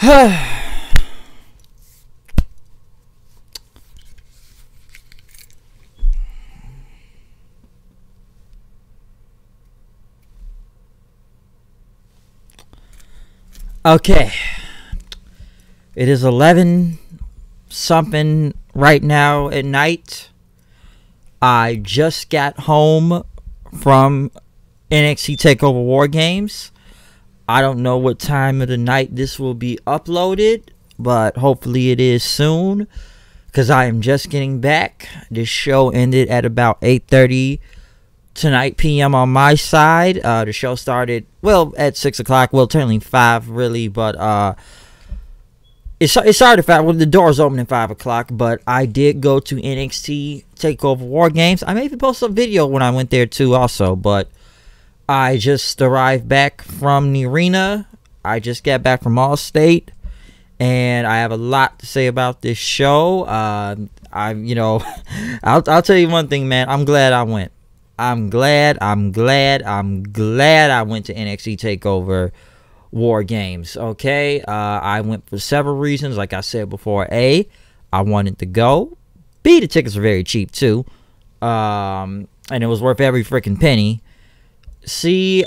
Okay. It is 11 something right now at night. I just got home from NXT Takeover War Games. I don't know what time of the night this will be uploaded, but hopefully it is soon, because I am just getting back. This show ended at about 8:30 tonight p.m. on my side. The show started, well, at 6 o'clock. Well, technically 5, really, but it started at 5. Well, the doors open at 5 o'clock, but I did go to NXT Takeover War Games. I may even post a video when I went there, too, also, but I just arrived back from the arena. I just got back from Allstate, and I have a lot to say about this show. I'll tell you one thing, man. I'm glad I went. I'm glad I went to NXT Takeover War Games. Okay, I went for several reasons. Like I said before, A, I wanted to go. B, the tickets were very cheap too, and it was worth every freaking penny. C,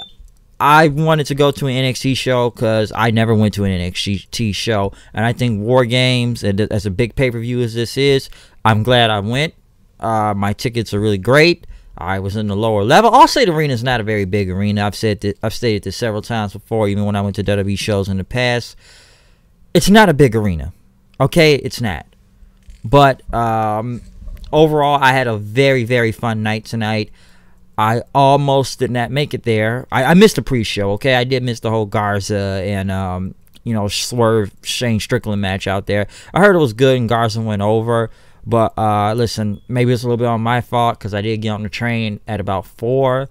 I wanted to go to an NXT show because I never went to an NXT show, and I think War Games, as a big pay-per-view as this is, I'm glad I went. My tickets are really great. I was in the lower level. Allstate Arena is not a very big arena. I've stated this several times before, even when I went to WWE shows in the past. It's not a big arena. Okay, it's not. But overall, I had a very, very fun night tonight. I almost did not make it there. I missed the pre-show, okay? I did miss the whole Garza and, Swerve Shane Strickland match out there. I heard it was good and Garza went over. But, listen, maybe it's a little bit on my fault because I did get on the train at about 4.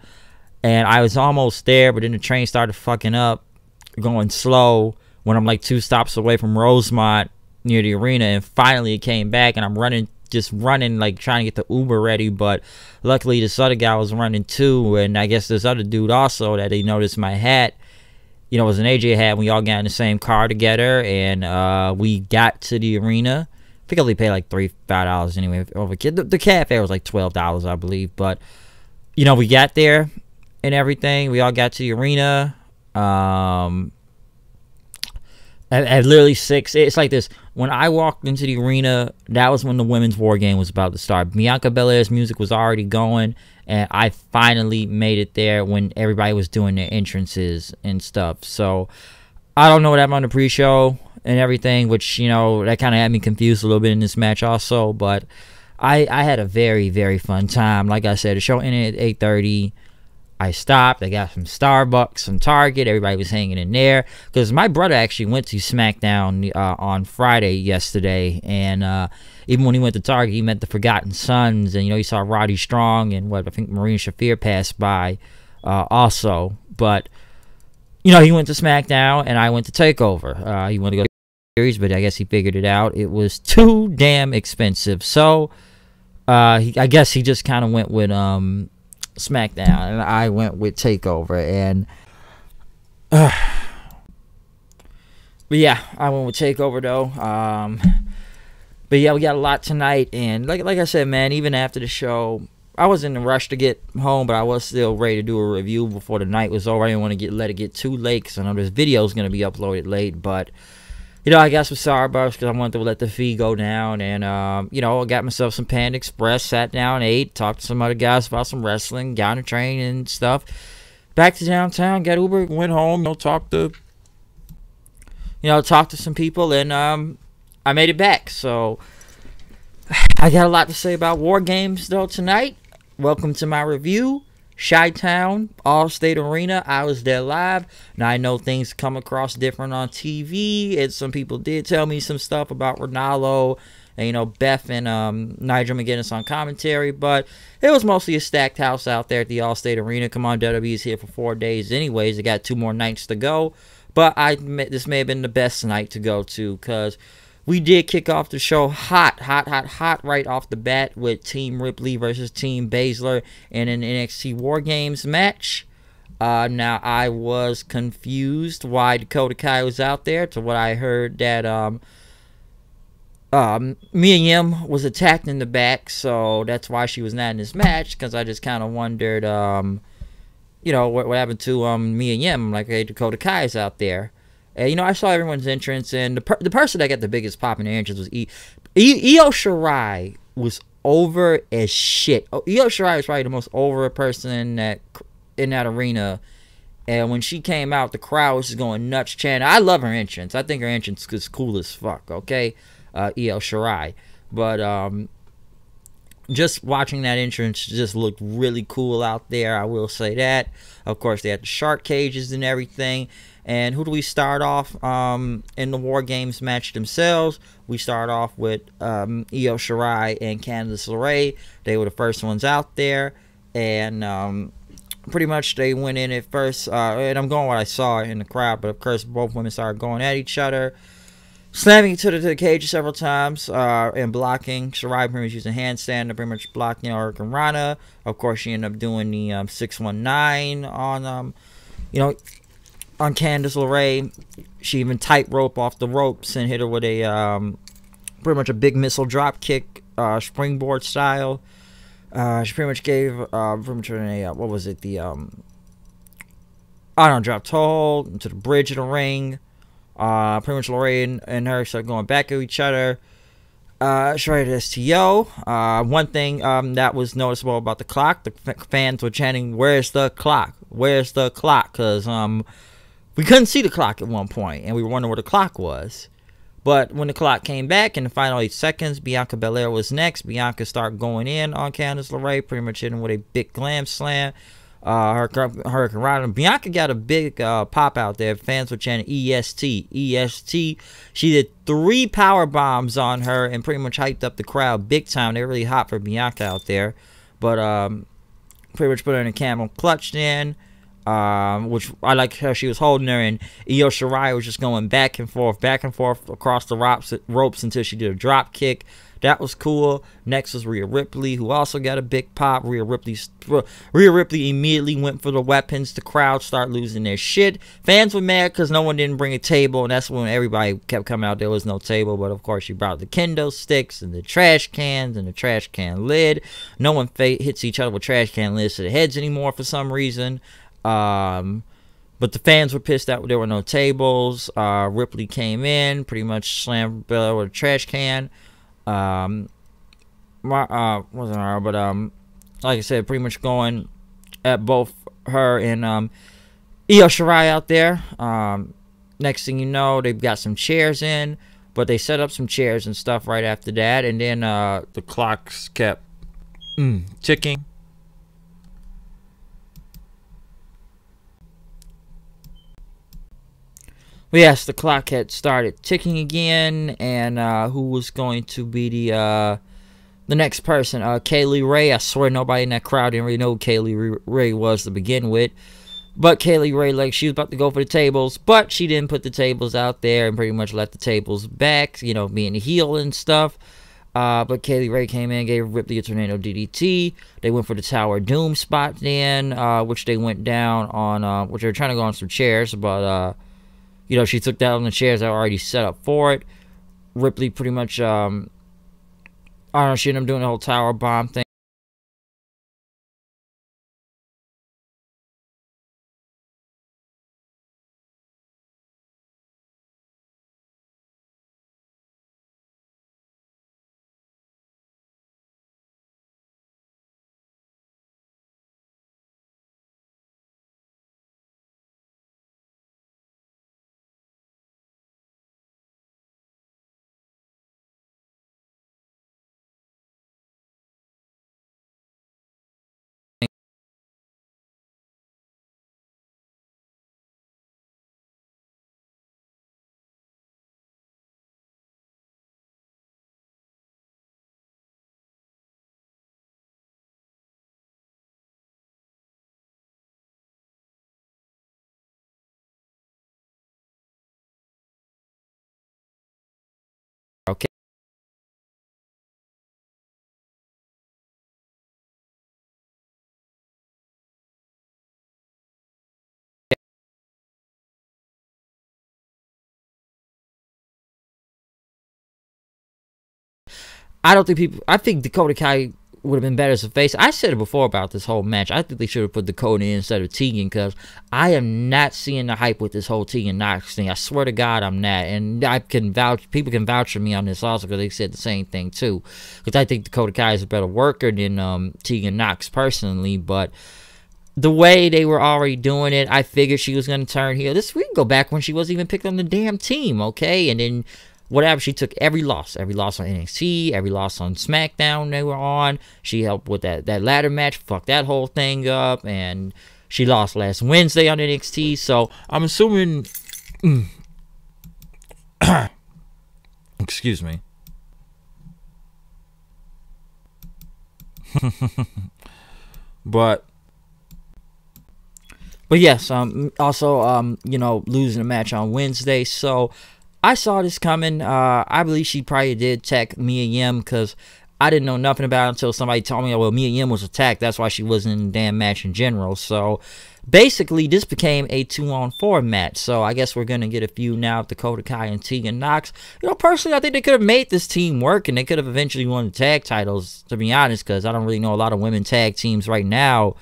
And I was almost there, but then the train started fucking up, going slow when I'm like 2 stops away from Rosemont near the arena. And finally it came back, and I'm running, like trying to get the Uber ready. But luckily this other guy was running too. And I guess this other dude also, that they noticed my hat, it was an AJ hat. We all got in the same car together, and we got to the arena. I think I only paid like $5 anyway over the cab fare was like $12, I believe. But we got there and everything. We all got to the arena at literally 6. It's like this: when I walked into the arena, that was when the women's war game was about to start. Bianca Belair's music was already going, and I finally made it there when everybody was doing their entrances and stuff. So I don't know what happened on the pre-show and everything, which, that kind of had me confused a little bit in this match also. But I had a very, very fun time. Like I said, the show ended at 8:30. I stopped. I got some Starbucks, some Target. Everybody was hanging in there. Because my brother actually went to SmackDown on Friday yesterday. And even when he went to Target, he met the Forgotten Sons. And, he saw Roddy Strong and I think Marina Shafir passed by also. But he went to SmackDown, and I went to Takeover. He wanted to go to the series, but I guess he figured it out. It was too damn expensive. So, I guess he just kind of went with SmackDown, and I went with Takeover. And, but yeah, I went with Takeover, though. But yeah, we got a lot tonight, and like I said, man, even after the show, I was in a rush to get home, but I was still ready to do a review before the night was over. I didn't want to let it get too late, because I know this video is going to be uploaded late. But, I got some Starbucks because I wanted to let the fee go down. And, I got myself some Panda Express, sat down, ate, talked to some other guys about some wrestling, got on a train and stuff. Back to downtown, got Uber, went home, talked to some people, and I made it back. So I got a lot to say about War Games, though, tonight. Welcome to my review. Chi-Town, Allstate Arena. I was there live. Now, I know things come across different on TV, and some people did tell me some stuff about Ronaldo and, Beth and Nigel McGuinness on commentary, but it was mostly a stacked house out there at the Allstate Arena. Come on, WWE is here for 4 days anyways. They got 2 more nights to go, but this may have been the best night to go to, because we did kick off the show hot right off the bat with Team Ripley versus Team Baszler in an NXT War Games match. Now I was confused why Dakota Kai was out there. To what I heard that Mia Yim was attacked in the back, so that's why she was not in this match. Because I just kind of wondered, what happened to Mia Yim? Like, hey, Dakota Kai is out there. And I saw everyone's entrance, and the person that got the biggest pop in the entrance was Io Shirai was over as shit. Io Shirai was probably the most over person in that arena. And when she came out, the crowd was just going nuts chanting. I love her entrance. I think her entrance is cool as fuck, okay? Io Shirai. But just watching that entrance just looked really cool out there. I will say that. Of course, they had the shark cages and everything. And who do we start off in the War Games match themselves? We start off with Io Shirai and Candice LeRae. They were the first ones out there. And pretty much they went in at first. And I'm going what I saw in the crowd. But of course, both women started going at each other, slamming to the cage several times and blocking. Shirai pretty much using handstand to pretty much block Hurricane Rana. Of course, she ended up doing the 619 on on Candice LeRae. She even tightrope off the ropes and hit her with a pretty much a big missile drop kick, springboard style. She pretty much gave pretty much a what was it, the drop toe to the bridge of the ring. Pretty much LeRae and her started going back at each other. Straight to STO. One thing that was noticeable about the clock, the fans were chanting, "Where's the clock? Where's the clock?" Because we couldn't see the clock at one point, and we were wondering where the clock was. But when the clock came back in the final 8 seconds, Bianca Belair was next. Bianca started going in on Candice LeRae, pretty much hitting with a big glam slam. Hurricane Rana. Bianca got a big pop out there. Fans were chanting EST, EST. She did 3 power bombs on her and pretty much hyped up the crowd big time. They were really hot for Bianca out there. But pretty much put her in a camel clutch then. Which I like how she was holding her, and Io Shirai was just going back and forth across the ropes until she did a drop kick. That was cool. Next was Rhea Ripley, who also got a big pop. Rhea Ripley immediately went for the weapons. The crowd started losing their shit. Fans were mad because no one didn't bring a table, and that's when everybody kept coming out. There was no table, but of course she brought the kendo sticks and the trash cans and the trash can lid. No one hits each other with trash can lids to the heads anymore for some reason. But the fans were pissed that there were no tables. Ripley came in, pretty much slammed Bella with a trash can. Wasn't her, but like I said, pretty much going at both her and Io Shirai out there. Next thing you know, they've got some chairs in, but they set up some chairs and stuff right after that, and then the clocks kept ticking. But yes, the clock had started ticking again, and who was going to be the next person? Kaylee Ray. I swear nobody in that crowd didn't really know who Kaylee Ray was to begin with. But Kaylee Ray, like, she was about to go for the tables, but she didn't put the tables out there and pretty much let the tables back, being the heel and stuff. But Kaylee Ray came in, gave Ripley a tornado DDT. They went for the Tower of Doom spot then, which they went down on, which they were trying to go on some chairs, but she took that on the chairs that were already set up for it. Ripley pretty much, I don't know, she ended up doing the whole tower bomb thing. I don't think people. I think Dakota Kai would have been better as a face. I said it before about this whole match. I think they should have put Dakota in instead of Tegan, because I am not seeing the hype with this whole Tegan Nox thing. I swear to God, I'm not. And I can vouch. People can vouch for me on this also, because they said the same thing too. Because I think Dakota Kai is a better worker than Tegan Nox personally, but the way they were already doing it, I figured she was going to turn heel. We can go back when she wasn't even picked on the damn team, okay? And then whatever, she took every loss on NXT, every loss on SmackDown they were on. She helped with that ladder match, fucked that whole thing up, and she lost last Wednesday on NXT. So I'm assuming, excuse me. But yes, also, you know, losing a match on Wednesday. So I saw this coming. I believe she probably did attack Mia Yim, because I didn't know nothing about it until somebody told me, oh, well, Mia Yim was attacked. That's why she wasn't in the damn match in general. So basically, this became a 2-on-4 match. So I guess we're going to get a few now with Dakota Kai and Tegan Nox. You know, personally, I think they could have made this team work, and they could have eventually won the tag titles, to be honest, because I don't really know a lot of women tag teams right now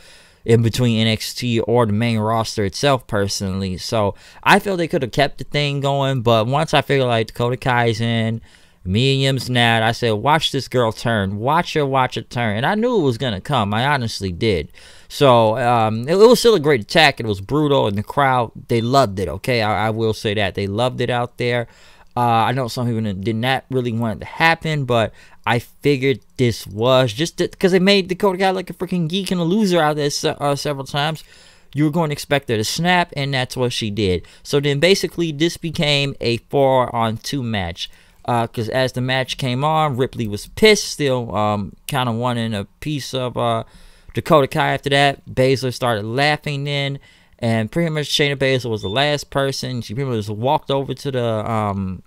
in between NXT or the main roster itself, personally. So I feel they could have kept the thing going, but once I figured like Dakota Kai's in, Mia Yim's not, I said, watch this girl turn. Watch her turn. And I knew it was going to come. I honestly did. So it was still a great attack. It was brutal, and the crowd, they loved it, okay? I will say that. They loved it out there. I know some people did not really want it to happen, but I figured this was just because they made Dakota Kai like a freaking geek and a loser out there several times. You were going to expect her to snap, and that's what she did. So then basically this became a 4-on-2 match. Because as the match came on, Ripley was pissed, still kind of wanting a piece of Dakota Kai after that. Baszler started laughing then. And pretty much Shayna Baszler was the last person. She pretty much just walked over to the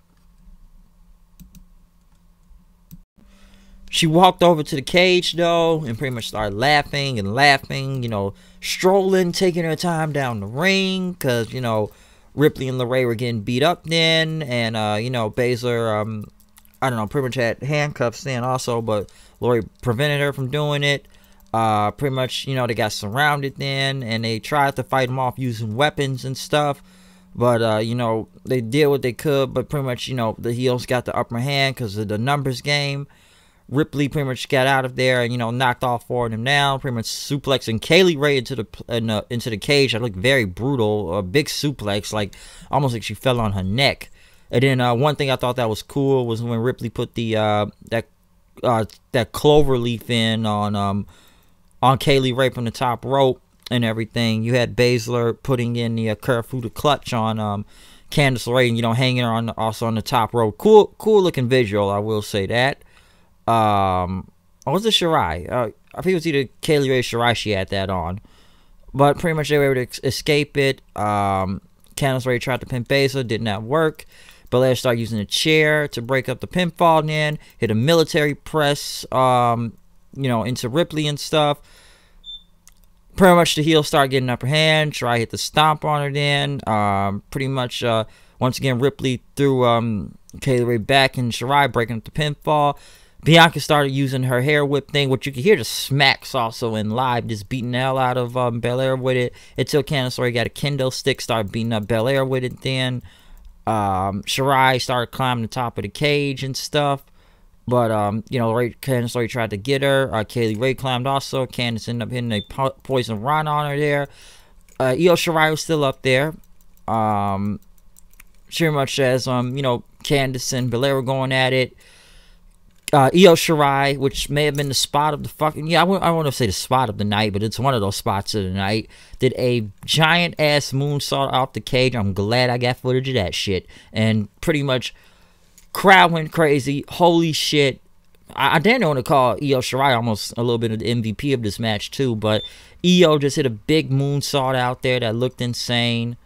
she walked over to the cage though, and pretty much started laughing, you know, strolling, taking her time down the ring, because, you know, Ripley and LeRae were getting beat up then, and you know, Baszler, I don't know, pretty much had handcuffs then also, but LeRae prevented her from doing it. Pretty much, you know, they got surrounded then, and they tried to fight them off using weapons and stuff, but you know, they did what they could, but pretty much, you know, the heels got the upper hand because of the numbers game. Ripley pretty much got out of there and, you know, knocked all 4 of them down, pretty much suplexing Kaylee Ray into the cage. That looked very brutal, a big suplex, like almost like she fell on her neck. And then one thing I thought that was cool was when Ripley put the that clover leaf in on Kaylee Ray from the top rope and everything. You had Baszler putting in the Karafuda clutch on Candice LeRae, and, you know, hanging her also on the top rope. Cool looking visual, I will say that. Or was it Shirai? I think it was either Kaylee Ray or Shirai she had that on. But pretty much they were able to escape it. Candice LeRae tried to pin Baszler, did not work. Belair started using a chair to break up the pinfall then. Hit a military press, you know, into Ripley and stuff. Pretty much the heel started getting upper hand. Shirai hit the stomp on her then. Pretty much, once again, Ripley threw Kaylee Ray back, and Shirai breaking up the pinfall. Bianca started using her hair whip thing, which you could hear the smacks also in live, just beating the hell out of Belair with it, until Candice LeRae got a kendo stick, started beating up Belair with it then. Shirai started climbing the top of the cage and stuff, but you know, Candice LeRae tried to get her. Kaylee Ray climbed also. Candice ended up hitting a poison rana on her there. Io Shirai was still up there. Pretty much as you know, Candice and Belair were going at it. Io Shirai, which may have been the spot of the fucking, yeah, I want to say the spot of the night, but it's one of those spots of the night, did a giant ass moonsault off the cage. I'm glad I got footage of that shit. And pretty much crowd went crazy. Holy shit. I didn't want to call Io Shirai almost a little bit of the MVP of this match too, but Io just hit a big moonsault out there that looked insane.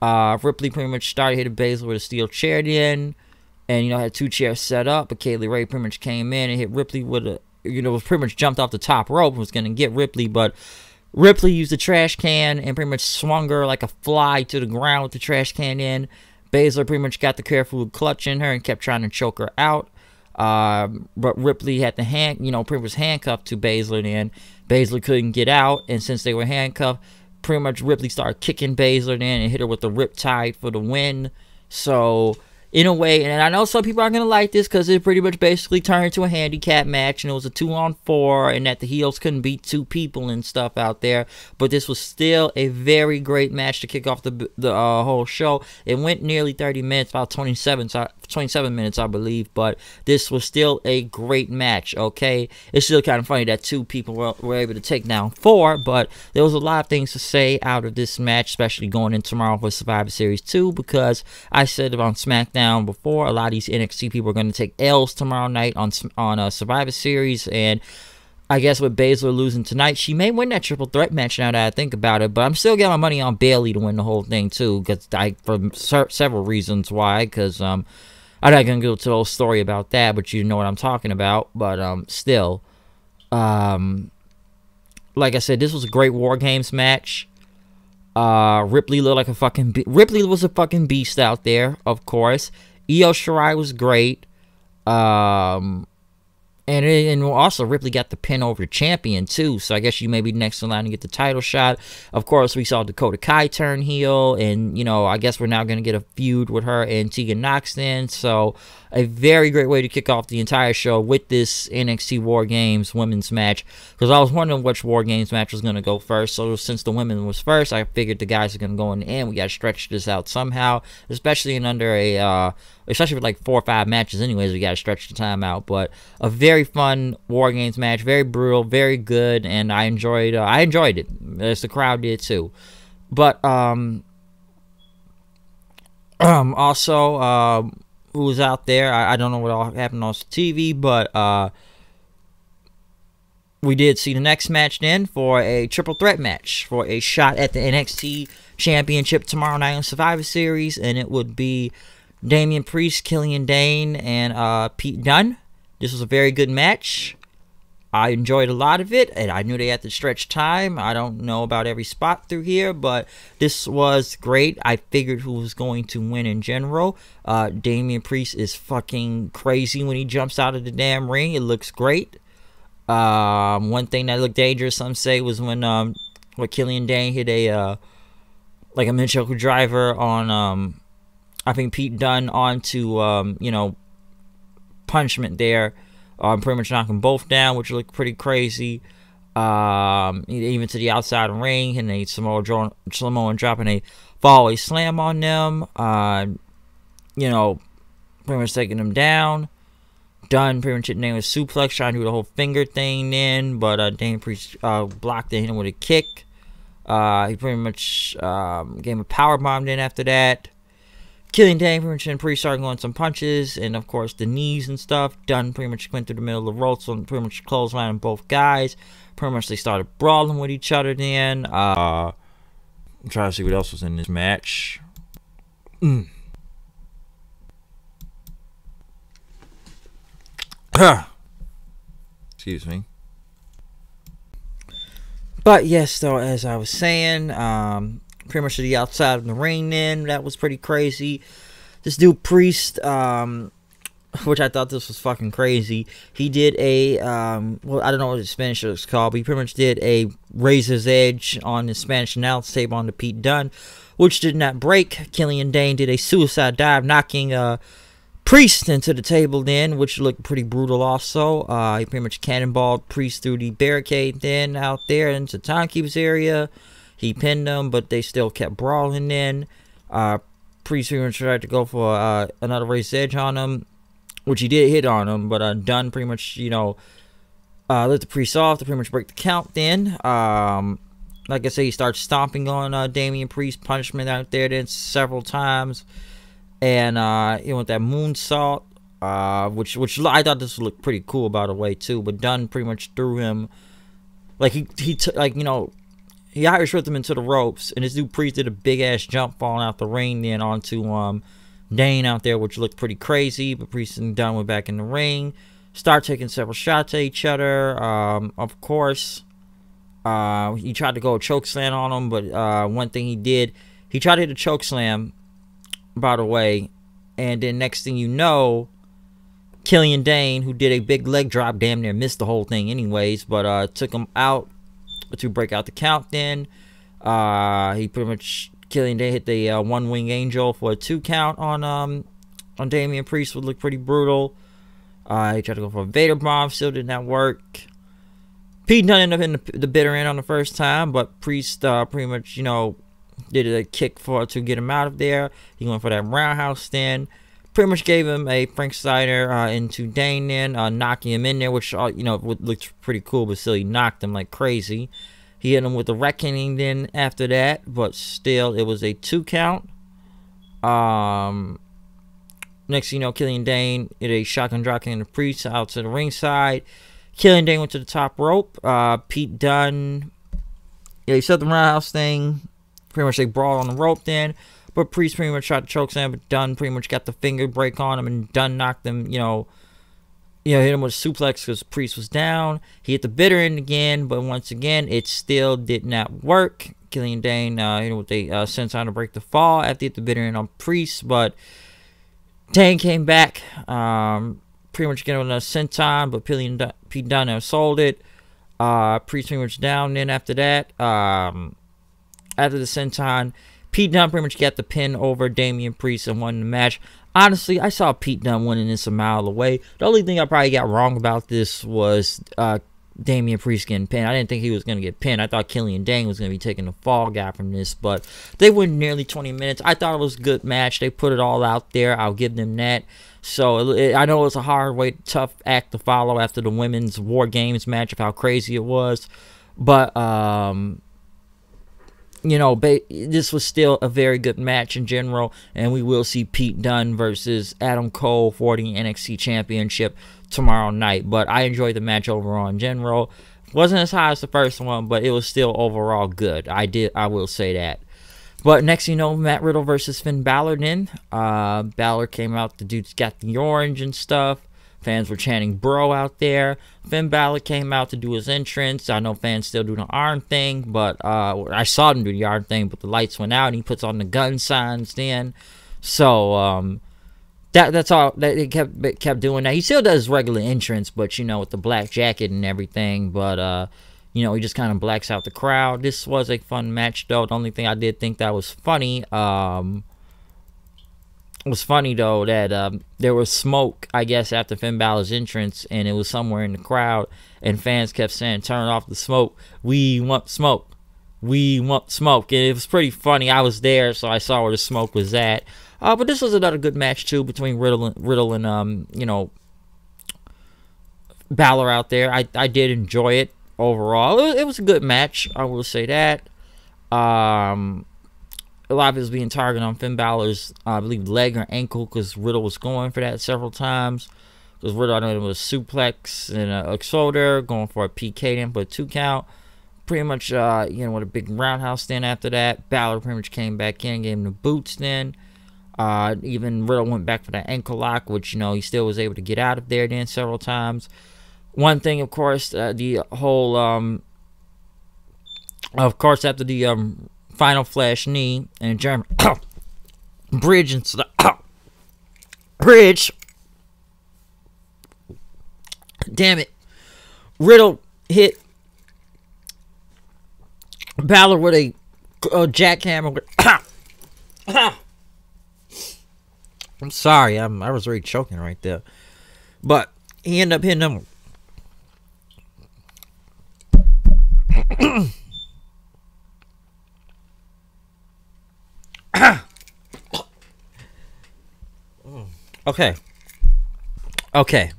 Ripley pretty much started hitting Baszler with a steel chair then. And, you know, had 2 chairs set up, but Kaylee Ray pretty much came in and hit Ripley with a, you know, was pretty much jumped off the top rope, was going to get Ripley, but Ripley used the trash can and pretty much swung her like a fly to the ground with the trash can in. Baszler pretty much got the careful clutch in her and kept trying to choke her out. But Ripley had the pretty much handcuffed to Baszler. Then Baszler couldn't get out, and since they were handcuffed, pretty much Ripley started kicking Baszler then and hit her with the Riptide for the win. So in a way, and I know some people aren't going to like this because it pretty much basically turned into a handicap match, and it was a 2-on-4, and that the heels couldn't beat 2 people and stuff out there. But this was still a very great match to kick off the whole show. It went nearly 30 minutes, about 27 minutes, I believe, but this was still a great match, okay? It's still kind of funny that 2 people were able to take down 4, but there was a lot of things to say out of this match, especially going in tomorrow for Survivor Series 2, because I said it on SmackDown before, a lot of these NXT people are going to take L's tomorrow night on Survivor Series, and I guess with Baszler losing tonight, she may win that triple threat match now that I think about it, but I'm still getting my money on Bayley to win the whole thing too, for several reasons why, because I'm not going to go to the whole story about that, but you know what I'm talking about, but still, like I said, this was a great War Games match. Ripley looked like a fucking Ripley was a fucking beast out there, of course. Io Shirai was great. And also Ripley got the pin over the champion too, so I guess you may be next in line to get the title shot. Of course, we saw Dakota Kai turn heel, and you know, I guess we're now going to get a feud with her and Tegan Nox then. So a very great way to kick off the entire show with this NXT War Games women's match, because I was wondering which War Games match was going to go first. So since the women was first, I figured the guys are going to go in the end. We got to stretch this out somehow, especially in under a especially with like 4 or 5 matches anyways, we got to stretch the time out. But a very fun War Games match, very brutal, very good, and I enjoyed it, as the crowd did too. But also who was out there, I don't know what all happened on TV, but we did see the next match then for a triple threat match for a shot at the NXT Championship tomorrow night on Survivor Series, and it would be Damian Priest, Killian Dane, and Pete Dunne. This was a very good match. I enjoyed a lot of it, and I knew they had to stretch time. I don't know about every spot through here, but this was great. I figured who was going to win in general. Damian Priest is fucking crazy when he jumps out of the damn ring. It looks great. One thing that looked dangerous, some say, was when Killian Dane hit a like a mid-choker driver on I think Pete Dunne onto you know, punishment there, pretty much knocking both down, which looked pretty crazy. Even to the outside of the ring, and a Samoan dropping a fall slam on them. You know, pretty much taking them down. Dunne pretty much hitting them with a suplex, trying to do the whole finger thing then, but Damian Priest blocked it, hit him with a kick. He pretty much gave him a power bomb then after that. Killian Dane pretty much and Priest started going some punches, and of course the knees and stuff. Dunne pretty much went through the middle of the ropes and pretty much clotheslining both guys. Pretty much they started brawling with each other then. I'm trying to see what else was in this match. Excuse me. But yes, though, as I was saying, pretty much to the outside of the ring then, that was pretty crazy. This dude Priest, which I thought this was fucking crazy, he did a well, I don't know what his Spanish is called, but he pretty much did a Razor's Edge on the Spanish announce table on the Pete Dunne, which did not break. Killian Dane did a suicide dive, knocking Priest into the table then, which looked pretty brutal also. He pretty much cannonballed Priest through the barricade then out there into Timekeeper's area. He pinned them, but they still kept brawling then. Priest pretty much tried to go for another Razor's Edge on him, which he did hit on him, but Dunne pretty much, you know, let the Priest off to pretty much break the count then. Like I say, he starts stomping on Damian Priest, punishment out there then several times. And he went that moonsault, which I thought this looked pretty cool, by the way, too. But Dunne pretty much threw him, like like, you know, he Irish whipped him into the ropes, and this dude Priest did a big ass jump falling out the ring then onto Dane out there, which looked pretty crazy. But Priest and Dunne went back in the ring, start taking several shots at each other. Of course, he tried to go a choke slam on him, but one thing he did, he tried to hit a choke slam, by the way, and then next thing you know, Killian Dane, who did a big leg drop, damn near missed the whole thing anyways, but took him out to break out the count. Then he pretty much, Killian Dane hit the one wing angel for a 2 count on Damian Priest, would look pretty brutal. He tried to go for a Vader bomb, still did not work. Pete Dunne ended up hitting the bitter end on the first time, but Priest pretty much, you know, did a kick to get him out of there. He went for that roundhouse then. Pretty much gave him a Frank Steiner into Dane then, knocking him in there, which, you know, looked pretty cool, but still he knocked him like crazy. He hit him with the Reckoning then after that, but still it was a 2 count. Next, you know, Killian Dane hit a shotgun dropkick in the Priest out to the ringside. Killian Dane went to the top rope. Pete Dunne, yeah, he set the roundhouse thing. Pretty much they brawled on the rope then. But Priest pretty much tried to chokeslam, but Dunne pretty much got the finger break on him, and Dunne knocked him, you know, hit him with a suplex because Priest was down. He hit the bitter end again, but once again, it still did not work. Killian Dane hit him with a senton to break the fall after he hit the bitter end on Priest, but Dane came back, pretty much getting on a senton, but Pete Dunne sold it. Priest pretty much down then after that. After the senton, Pete Dunne pretty much got the pin over Damian Priest and won the match. Honestly, I saw Pete Dunne winning this a mile away. The only thing I probably got wrong about this was Damian Priest getting pinned. I didn't think he was going to get pinned. I thought Killian Dane was going to be taking the fall guy from this, but they went nearly 20 minutes. I thought it was a good match. They put it all out there. I'll give them that. So I know it's a hard tough act to follow after the women's War Games match of how crazy it was, but you know, this was still a very good match in general, and we will see Pete Dunne versus Adam Cole for the NXT Championship tomorrow night. But I enjoyed the match overall in general. Wasn't as high as the first one, but it was still overall good. I will say that. But next, you know, Matt Riddle versus Finn Balor then. Balor came out, the dude's got the orange and stuff. Fans were chanting bro out there. Finn Balor came out to do his entrance. I know fans still do the arm thing, but I saw them do the arm thing, but the lights went out and he puts on the gun signs then. So that's all that he kept doing. Now he still does his regular entrance, but you know, with the black jacket and everything, but you know, he just kind of blacks out the crowd. This was a fun match though. The only thing I did think that was funny though that there was smoke, I guess, after Finn Balor's entrance, and it was somewhere in the crowd, and fans kept saying, turn off the smoke, we want smoke, we want smoke. And it was pretty funny. I was there, so I saw where the smoke was at. But this was another good match too between Riddle and you know, Balor out there. I did enjoy it overall. It was a good match, I will say that. A lot of it was being targeted on Finn Balor's, I believe, leg or ankle, because Riddle was going for that several times. Because Riddle, I know it was a suplex and a shoulder, going for a PK then, but a 2 count. Pretty much, you know, with a big roundhouse then after that. Balor pretty much came back in, gave him the boots then. Even Riddle went back for that ankle lock, which, you know, he still was able to get out of there then several times. One thing, of course, the whole, of course, after the final flash knee and German bridge and stuff. Bridge. Damn it. Riddle hit Balor with a jackhammer. I'm sorry. I was already choking right there. But he ended up hitting him. Okay.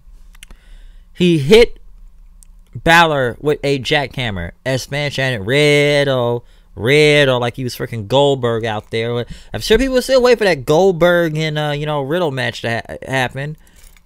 He hit Balor with a jackhammer. As man chanted, Riddle, like he was freaking Goldberg out there. I'm sure people still wait for that Goldberg and you know, Riddle match to happen.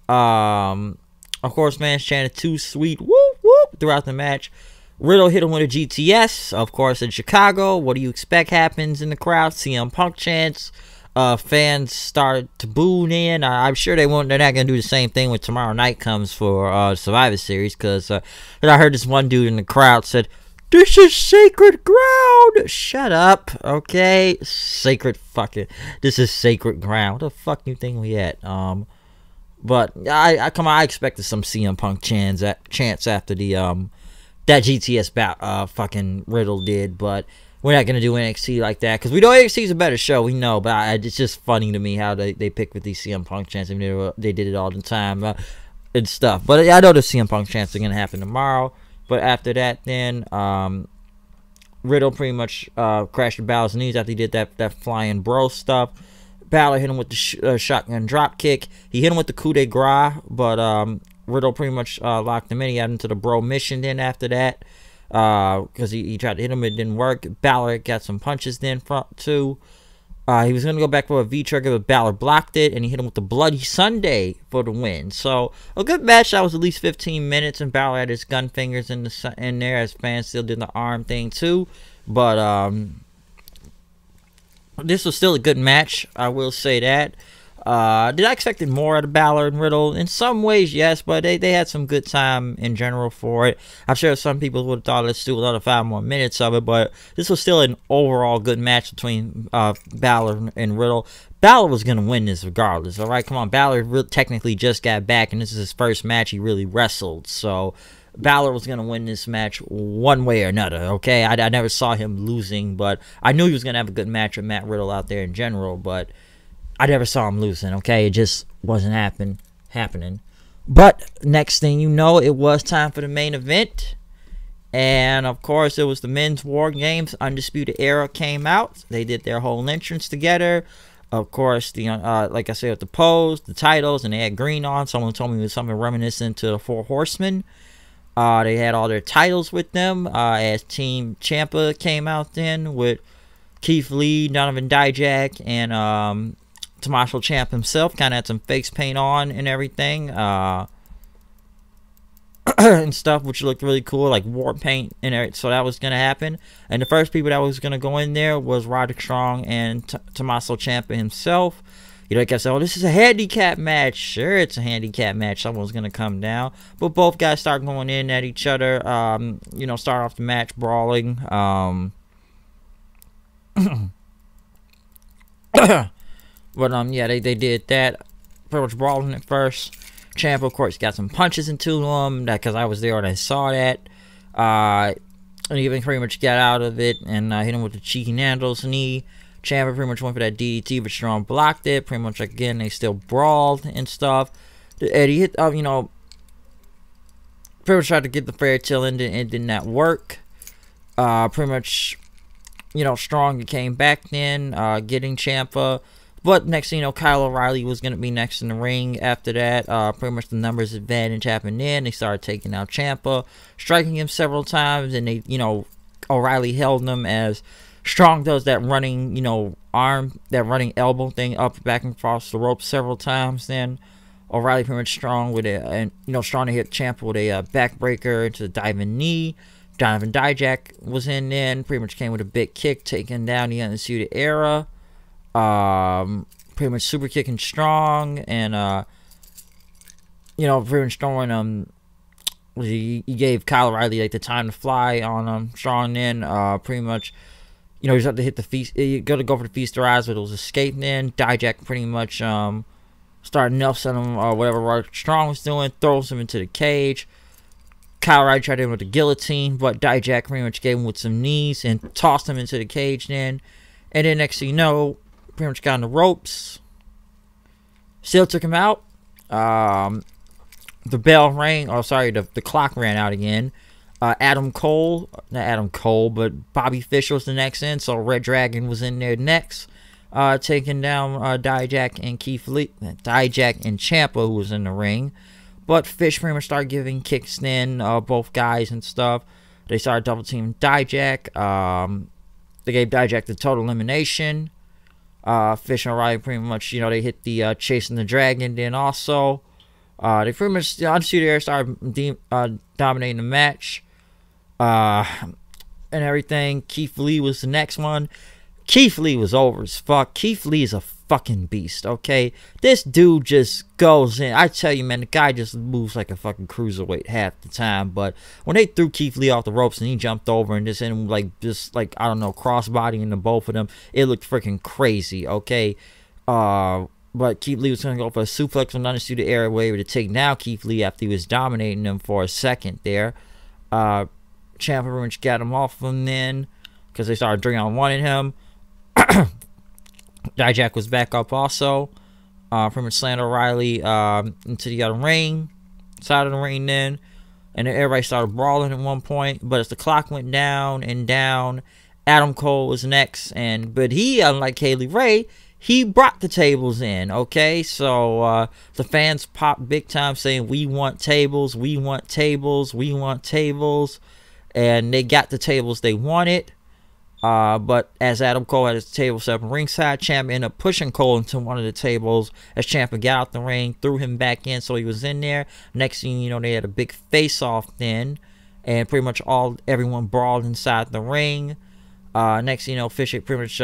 Of course, man chanted too sweet, whoop whoop throughout the match. Riddle hit him with a GTS, of course, in Chicago. What do you expect happens in the crowd? CM Punk chants. Fans started to boo in. I'm sure they're not going to do the same thing when tomorrow night comes for Survivor Series, because I heard this one dude in the crowd said, "This is sacred ground." Shut up, okay? This is sacred ground. What the fuck you think we at? But I expected some CM Punk chants after the that GTS fucking Riddle did, but we're not gonna do NXT like that because we know NXT is a better show. We know, but it's just funny to me how they pick with these CM Punk chants. I mean, they did it all the time and stuff. But I know the CM Punk chants are gonna happen tomorrow. But after that, then Riddle pretty much crashed the Balor's knees after he did that flying bro stuff. Balor hit him with the shotgun drop kick. He hit him with the coup de grace, but Riddle pretty much locked him in. He got into the bro mission then after that because he tried to hit him. It didn't work. Balor got some punches then front too. He was going to go back for a V-trigger, but Balor blocked it, and he hit him with the Bloody Sunday for the win. So, a good match. That was at least 15 minutes, and Balor had his gun fingers in there, as fans still did the arm thing too. But this was still a good match, I will say that. Did I expect more out of Balor and Riddle? In some ways, yes, but they had some good time in general for it. I'm sure some people would have thought, let's do another 5 more minutes of it, but this was still an overall good match between Balor and Riddle. Balor was going to win this regardless, all right? Come on, Balor technically just got back, and this is his first match he really wrestled, so Balor was going to win this match one way or another, okay? I never saw him losing, but I knew he was going to have a good match with Matt Riddle out there in general, but I never saw him losing, okay? It just wasn't happening. But next thing you know, it was time for the main event. And, of course, it was the Men's War Games. Undisputed Era came out. They did their whole entrance together. Of course, the like I said, with the pose, the titles, and they had green on. Someone told me it was something reminiscent to the Four Horsemen. They had all their titles with them. As Team Ciampa came out then with Keith Lee, Donovan Dijak, and Tommaso Ciampa himself. Kind of had some face paint on and everything. And stuff, which looked really cool, like war paint and everything. So that was going to happen. And the first people that was going to go in there was Roderick Strong and Tommaso Ciampa himself. You know, like I said, oh, this is a handicap match. Sure, it's a handicap match. Someone's going to come down. But both guys start going in at each other. You know, start off the match brawling. But, yeah, they did that. Pretty much brawling at first. Ciampa, of course, got some punches into him because I was there and I saw that. And he even pretty much got out of it and hit him with the cheeky Nando's knee. Ciampa pretty much went for that DDT, but Strong blocked it. Pretty much, again, they still brawled and stuff. Eddie hit, you know, pretty much tried to get the fairy tale in, and it did not work. Pretty much, you know, Strong came back then, getting Ciampa. But next thing you know, Kyle O'Reilly was going to be next in the ring after that. Pretty much the numbers advantage happened in. They started taking out Ciampa, striking him several times. And they, you know, O'Reilly held him as Strong does that running, you know, arm, that running elbow thing up, back and across the rope several times. Then O'Reilly pretty much Strong with it. And, you know, Strong to hit Ciampa with a backbreaker into the diving knee. Donovan Dijak was in then. Pretty much came with a big kick, taking down the Undisputed Era. Pretty much super kicking Strong, and you know, pretty much throwing he gave Kyle O'Reilly like the time to fly on Strong. Then pretty much, you know, he's up to hit the feast. You got to go for the feast of eyes, but it was escaping. Then Dijak pretty much started Nelson him or whatever Strong was doing, throws him into the cage. Kyle O'Reilly tried to hit him with the guillotine, but Dijak pretty much gave him with some knees and tossed him into the cage. Then, and then next thing you know, pretty much got on the ropes. Still took him out. The bell rang. Oh, sorry, the clock ran out again. Not Adam Cole, but Bobby Fish was the next in. So Red Dragon was in there next, taking down Dijak and Keith Lee, Dijak and Ciampa, who was in the ring. But Fish pretty much started giving kicks in, both guys and stuff. They started double teaming Dijak. They gave Dijak the total elimination. Fish and O'Reilly pretty much, you know, they hit the Chasing the Dragon. Then also, they pretty much, the Undisputed Era started dominating the match. And everything. Keith Lee was the next one. Keith Lee was over as fuck. Keith Lee is a fucking beast, okay? This dude just goes in. I tell you, man, the guy just moves like a fucking cruiserweight half the time. But when they threw Keith Lee off the ropes and he jumped over and just I don't know, crossbodying the both of them, it looked freaking crazy, okay? but Keith Lee was going to go for a suplex from Undisputed Era, way to take down Keith Lee after he was dominating him for a second there. Ciampa pretty much got him off him then because they started 3-on-1 him. Dijak was back up also. Pretty much slammed O'Reilly into the other ring, side of the ring then. And then everybody started brawling at one point. But as the clock went down and down, Adam Cole was next. But he, unlike Kaylee Ray, he brought the tables in, okay? So the fans popped big time saying, we want tables, we want tables, we want tables. And they got the tables they wanted. But as Adam Cole had his table set up ringside, Ciampa ended up pushing Cole into one of the tables as Ciampa got out the ring, threw him back in, so he was in there. Next thing you know, they had a big face-off then, and pretty much everyone brawled inside the ring. Next thing you know, Fisher pretty much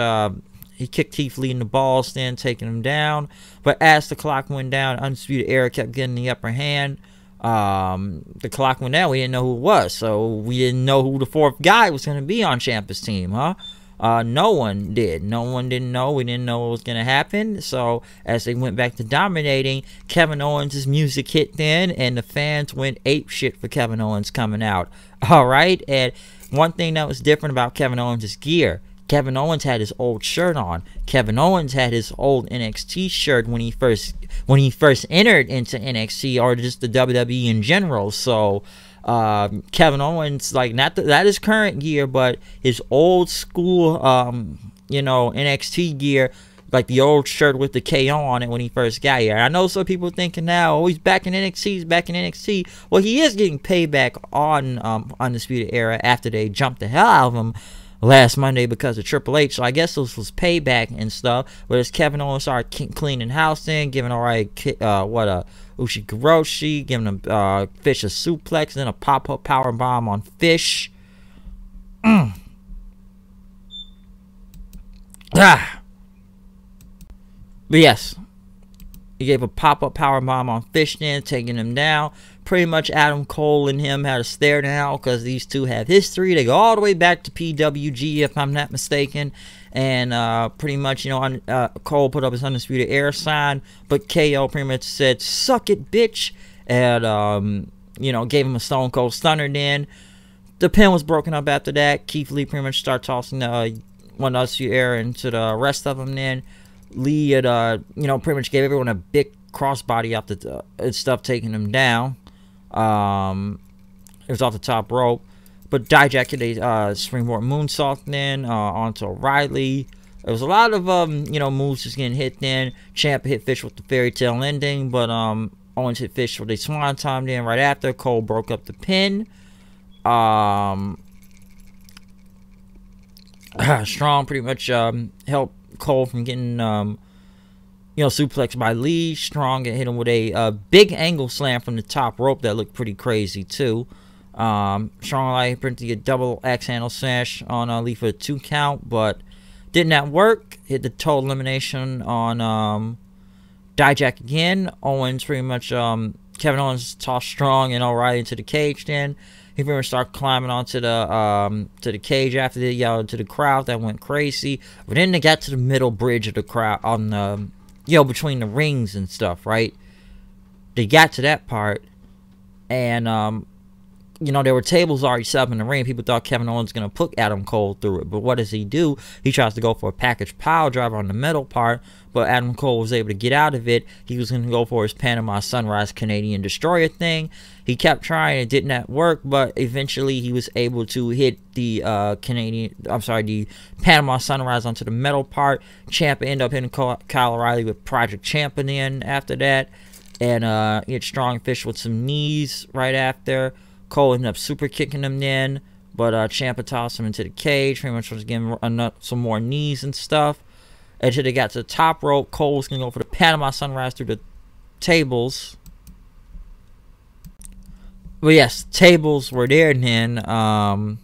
he kicked Keith Lee in the balls then, taking him down. But as the clock went down, Undisputed Era kept getting the upper hand. The clock went down. We didn't know who it was, so we didn't know who the fourth guy was going to be on Ciampa's team, huh? No one did. No one didn't know. We didn't know what was going to happen. So as they went back to dominating, Kevin Owens' music hit then, and the fans went ape shit for Kevin Owens coming out. All right, and one thing that was different about Kevin Owens' gear. Kevin Owens had his old shirt on. Kevin Owens had his old NXT shirt when he first entered into NXT, or just the WWE in general. So Kevin Owens, like, not that is current gear, but his old school you know, NXT gear, like the old shirt with the KO on it when he first got here. I know some people thinking now, oh, he's back in NXT, he's back in NXT. Well, he is getting payback on Undisputed Era after they jumped the hell out of him last Monday because of Triple H. So I guess this was payback and stuff. But as Kevin Owens started cleaning house in, giving Ushikuroshi, giving him Fish a suplex, then a pop-up power bomb on Fish. But yes, he gave a pop-up power bomb on Fish then, taking him down. Pretty much Adam Cole and him had a stare down because these two have history. They go all the way back to PWG, if I'm not mistaken. And pretty much, you know, Cole put up his Undisputed Era sign, but KO pretty much said, "Suck it, bitch," and you know, gave him a Stone Cold Stunner. Then the pin was broken up after that. Keith Lee pretty much started tossing one Undisputed Era into the rest of them. Then Lee had you know, pretty much gave everyone a big crossbody off the stuff, taking them down. It was off the top rope, but Dijak hit a springboard moonsault then onto O'Reilly. There was a lot of you know, moves just getting hit then. Ciampa hit Fish with the fairy tale ending, but Owens hit Fish with a swan time then right after. Cole broke up the pin. Strong pretty much helped Cole from getting you know, suplex by Lee. Strong hit him with a big angle slam from the top rope that looked pretty crazy too. Strong allowed him to get double axe handle smash on Lee for a 2 count, but did not work. Hit the total elimination on Dijak again. Owens pretty much Kevin Owens tossed Strong and O'Reilly into the cage. Then he pretty much started climbing onto the cage after they yelled to the crowd. That went crazy. But then they got to the middle bridge of the crowd on the, you know, between the rings and stuff, right? They got to that part, and you know, there were tables already set up in the ring. People thought Kevin Owens was going to put Adam Cole through it, but what does he do? He tries to go for a package pile driver on the middle part, but Adam Cole was able to get out of it. He was going to go for his Panama Sunrise Canadian Destroyer thing. He kept trying, it did not work, but eventually he was able to hit the the Panama Sunrise onto the metal part. Ciampa ended up hitting Kyle O'Reilly with Project Ciampa then after that, and he hit Strong Fish with some knees right after. Cole ended up super kicking him then, but Ciampa tossed him into the cage. Pretty much was getting some more knees and stuff. Until they got to the top rope, Cole was going to go for the Panama Sunrise through the tables. But yes, tables were there then. You know,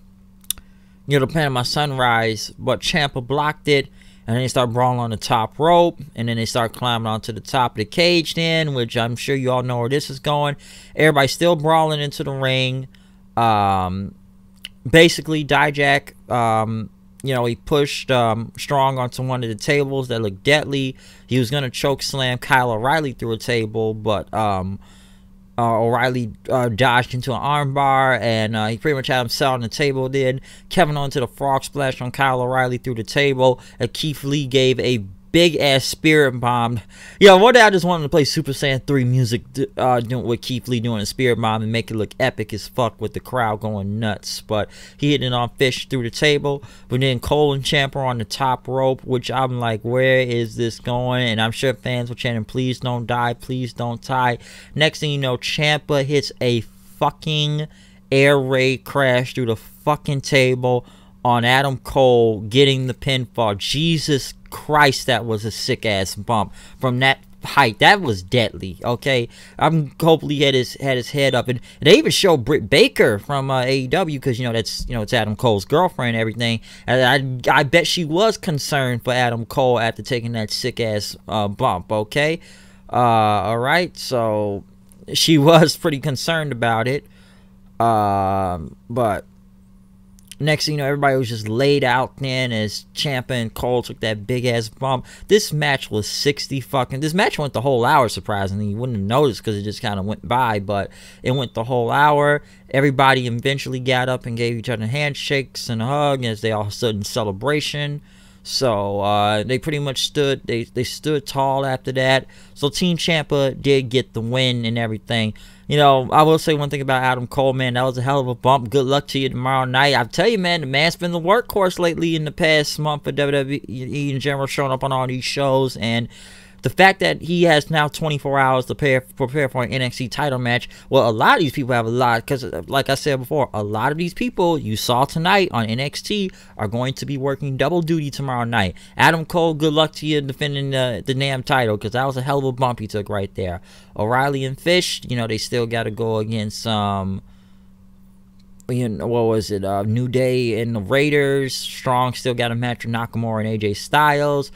the Panama Sunrise, but Ciampa blocked it. And then they start brawling on the top rope. And then they start climbing onto the top of the cage then, which I'm sure you all know where this is going. Everybody's still brawling into the ring. Basically, Dijak, he pushed Strong onto one of the tables that looked deadly. He was gonna choke slam Kyle O'Reilly through a table, but O'Reilly dodged into an armbar, and he pretty much had him sell on the table. Then Kevin onto the frog splash on Kyle O'Reilly through the table, and Keith Lee gave a big ass spirit bomb. One day I just wanted to play Super Saiyan 3 music with Keith Lee doing a spirit bomb and make it look epic as fuck with the crowd going nuts. But he hit it on Fish through the table. But then Cole and Ciampa on the top rope, which I'm like, where is this going? And I'm sure fans were chanting, please don't die, please don't tie. Next thing you know, Ciampa hits a fucking air raid crash through the fucking table on Adam Cole, getting the pinfall. Jesus Christ, that was a sick ass bump from that height. That was deadly. Okay, I'm hopefully he had his head up, and they even showed Britt Baker from AEW, because that's it's Adam Cole's girlfriend and everything. And I bet she was concerned for Adam Cole after taking that sick ass bump. Okay, all right, so she was pretty concerned about it. But next thing you know, everybody was just laid out then as Ciampa and Cole took that big ass bump. This match was 60 fucking. This match went the whole hour, surprisingly. You wouldn't have noticed because it just kind of went by, but it went the whole hour. Everybody eventually got up and gave each other handshakes and a hug as they all stood in celebration. So they pretty much stood. They stood tall after that. So Team Ciampa did get the win and everything. I will say one thing about Adam Cole, man. That was a hell of a bump. Good luck to you tomorrow night. I tell you, man, the man's been the workhorse lately in the past month for WWE in general, showing up on all these shows. And the fact that he has now 24 hours to prepare for an NXT title match. Well, a lot of these people have a lot, because like I said before, a lot of these people you saw tonight on NXT are going to be working double duty tomorrow night. Adam Cole, good luck to you defending the damn title, because that was a hell of a bump he took right there. O'Reilly and Fish, they still got to go against what was it, New Day and the Raiders. Strong still got a match with Nakamura and AJ Styles.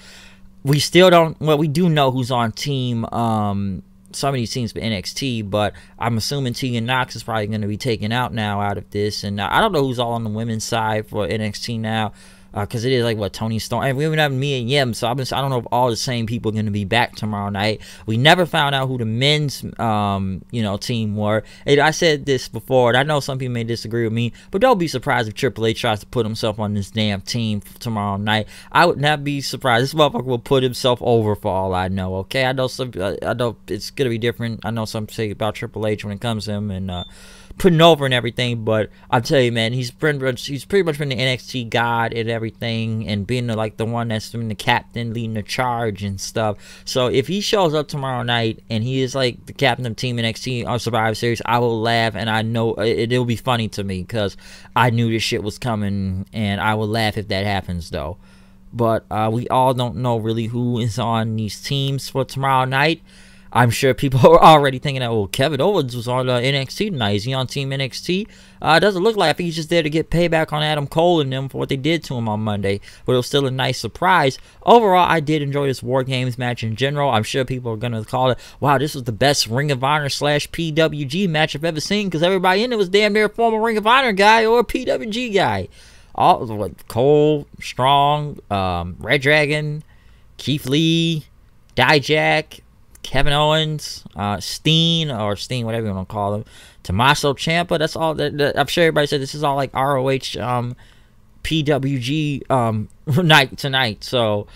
We still don't, well, we do know who's on team, some of these teams for NXT, but I'm assuming Tegan Knox is probably going to be taken out now out of this. And I don't know who's all on the women's side for NXT now, because it is like, what, Tony Storm, and we even have Mia Yim, so I don't know if all the same people are going to be back tomorrow night. We never found out who the men's team were. And I said this before, and I know some people may disagree with me, but don't be surprised if Triple H tries to put himself on this damn team tomorrow night. I would not be surprised. This motherfucker will put himself over for all I know. Okay, I know it's gonna be different. I know some say about Triple H when it comes to him and putting over and everything, but I'll tell you, man, he's pretty much been the NXT god and everything, and being the one that's been the captain, leading the charge and stuff. So if he shows up tomorrow night and he is like the captain of Team NXT on Survivor Series, I will laugh, and I know it'll be funny to me because I knew this shit was coming, and I will laugh if that happens though. But we all don't know really who is on these teams for tomorrow night. I'm sure people are already thinking that, well, Kevin Owens was on NXT tonight. Is he on Team NXT? It doesn't look like. I think he's just there to get payback on Adam Cole and them for what they did to him on Monday. But it was still a nice surprise. Overall, I did enjoy this War Games match in general. I'm sure people are going to call it, wow, this was the best Ring of Honor / PWG match I've ever seen, because everybody in it was damn near a former Ring of Honor guy or a PWG guy. All Cole, Strong, Red Dragon, Keith Lee, Dijak, Kevin Owens, Steen, whatever you want to call him, Tommaso Ciampa. That's all. I'm sure everybody said this is all like ROH PWG night tonight. So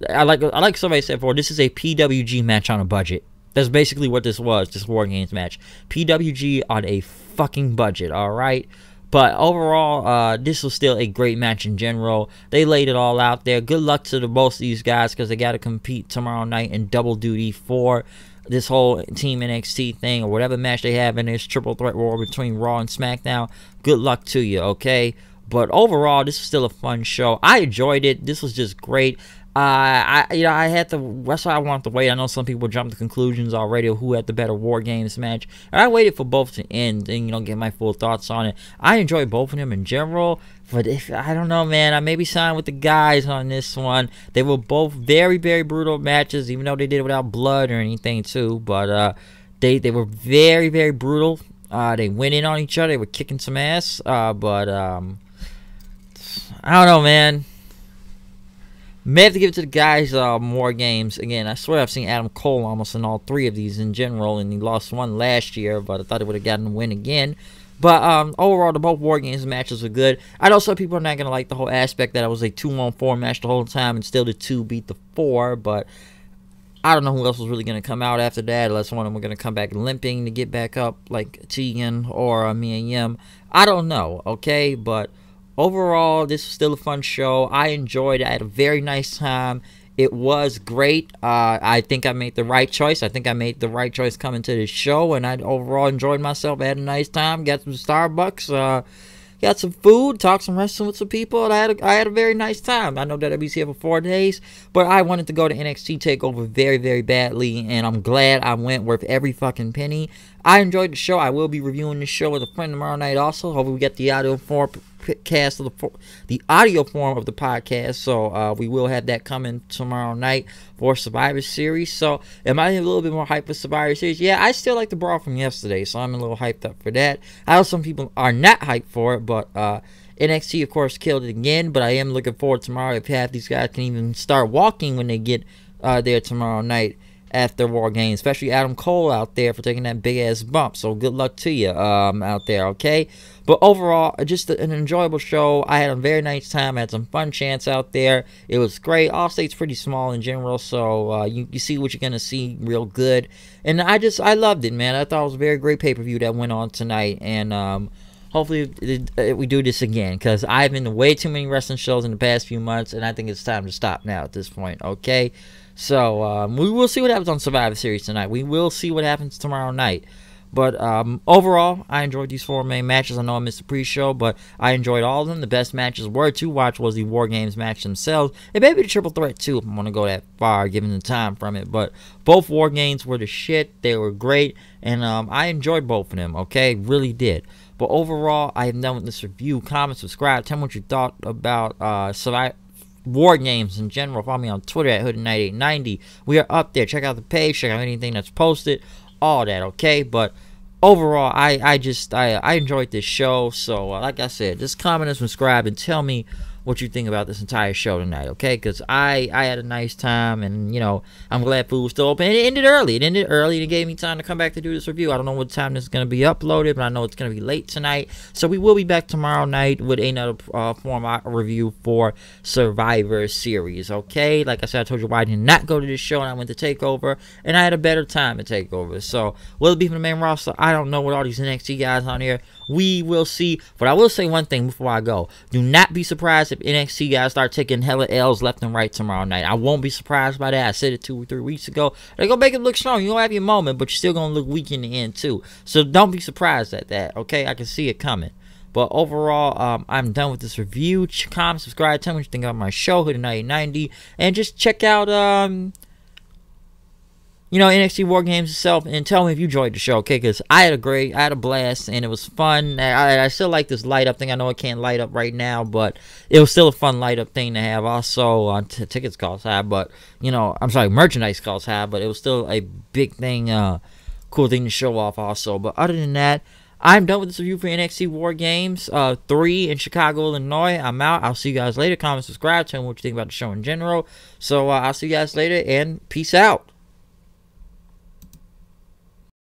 I like somebody said before, this is a PWG match on a budget. That's basically what this was. This War Games match, PWG on a fucking budget. All right. But overall, this was still a great match in general. They laid it all out there. Good luck to both of these guys, because they got to compete tomorrow night in double duty for this whole Team NXT thing, or whatever match they have in this triple threat war between Raw and SmackDown. Good luck to you, okay? But overall, this was still a fun show. I enjoyed it. This was just great. I had to. That's why I wanted to wait. I know some people jumped to conclusions already of who had the better War Games match. And I waited for both to end and get my full thoughts on it. I enjoyed both of them in general, but I don't know, man. I maybe signed with the guys on this one. They were both very, very brutal matches, even though they did it without blood or anything too. But they were very, very brutal. They went in on each other. They were kicking some ass. But I don't know, man. May have to give it to the guys, War Games. Again, I swear I've seen Adam Cole almost in all 3 of these in general, and he lost one last year, but I thought he would have gotten a win again. But overall, the both War Games matches are good. I know some people are not going to like the whole aspect that it was a 2-on-4 match the whole time, and still the 2 beat the 4, but I don't know who else was really going to come out after that, unless one of them were going to come back limping to get back up, like Tegan or Mia Yim. I don't know, okay? But overall, this was still a fun show. I enjoyed it. I had a very nice time. It was great. I think I made the right choice. I think I made the right choice coming to this show, and I overall enjoyed myself. I had a nice time. Got some Starbucks. Got some food, talked some wrestling with some people, and I had a very nice time. I know that I was here for 4 days, but I wanted to go to NXT TakeOver very, very badly, and I'm glad I went, worth every fucking penny. I enjoyed the show. I will be reviewing the show with a friend tomorrow night also. Hopefully we get the audio form the audio form of the podcast, so we will have that coming tomorrow night for Survivor Series. So am I a little bit more hyped for Survivor Series? Yeah, I still like the brawl from yesterday, so I'm a little hyped up for that. I know some people are not hyped for it, but NXT of course killed it again, but I am looking forward tomorrow if half these guys can even start walking when they get there tomorrow night after War Games, especially Adam Cole out there for taking that big ass bump. So good luck to you out there, okay? But overall, just an enjoyable show. I had a very nice time. I had some fun chants out there. It was great. Allstate's pretty small in general, so you see what you're gonna see real good. And I loved it, man. I thought it was a very great pay-per-view that went on tonight, and hopefully we do this again, because I've been to way too many wrestling shows in the past few months, and I think it's time to stop now at this point, okay? So we will see what happens on Survivor Series tonight. We will see what happens tomorrow night. But overall, I enjoyed these 4 main matches. I know I missed the pre-show, but I enjoyed all of them. The best matches were to watch was the War Games match themselves, and maybe the Triple Threat too, if I want to go that far, given the time from it. But both War Games were the shit. They were great, and I enjoyed both of them, okay? Really did. But overall, I am done with this review. Comment, subscribe, tell me what you thought about War Games in general. Follow me on Twitter at Hoodie9890. We are up there. Check out the page. Check out anything that's posted. All that, okay? But overall, I enjoyed this show. So, like I said, just comment and subscribe and tell me what you think about this entire show tonight, okay? Because I had a nice time, and, you know, I'm glad food was still open. And it ended early. It ended early, and it gave me time to come back to do this review. I don't know what time this is going to be uploaded, but I know it's going to be late tonight. So we will be back tomorrow night with another format review for Survivor Series, okay? Like I said, I told you why I did not go to this show, and I went to TakeOver, and I had a better time at TakeOver. So will it be from the main roster? I don't know, with all these NXT guys on here. We will see. But I will say one thing before I go. Do not be surprised if NXT guys start taking hella L's left and right tomorrow night. I won't be surprised by that. I said it 2 or 3 weeks ago. They're going to make it look strong. You're going to have your moment, but you're still going to look weak in the end too. So don't be surprised at that, okay? I can see it coming. But overall, I'm done with this review. Comment, subscribe, tell me what you think about my show, Hoodie9090. And just check out, you know, NXT War Games itself, and tell me if you enjoyed the show, okay? Because I had a blast, and it was fun. I still like this light up thing. I know it can't light up right now, but it was still a fun light up thing to have. Also, tickets cost high, but, you know, I'm sorry, merchandise cost high, but it was still a big thing, cool thing to show off also. But other than that, I'm done with this review for NXT War Games 3 in Chicago, Illinois. I'm out. I'll see you guys later. Comment, subscribe, tell me what you think about the show in general. So I'll see you guys later, and peace out.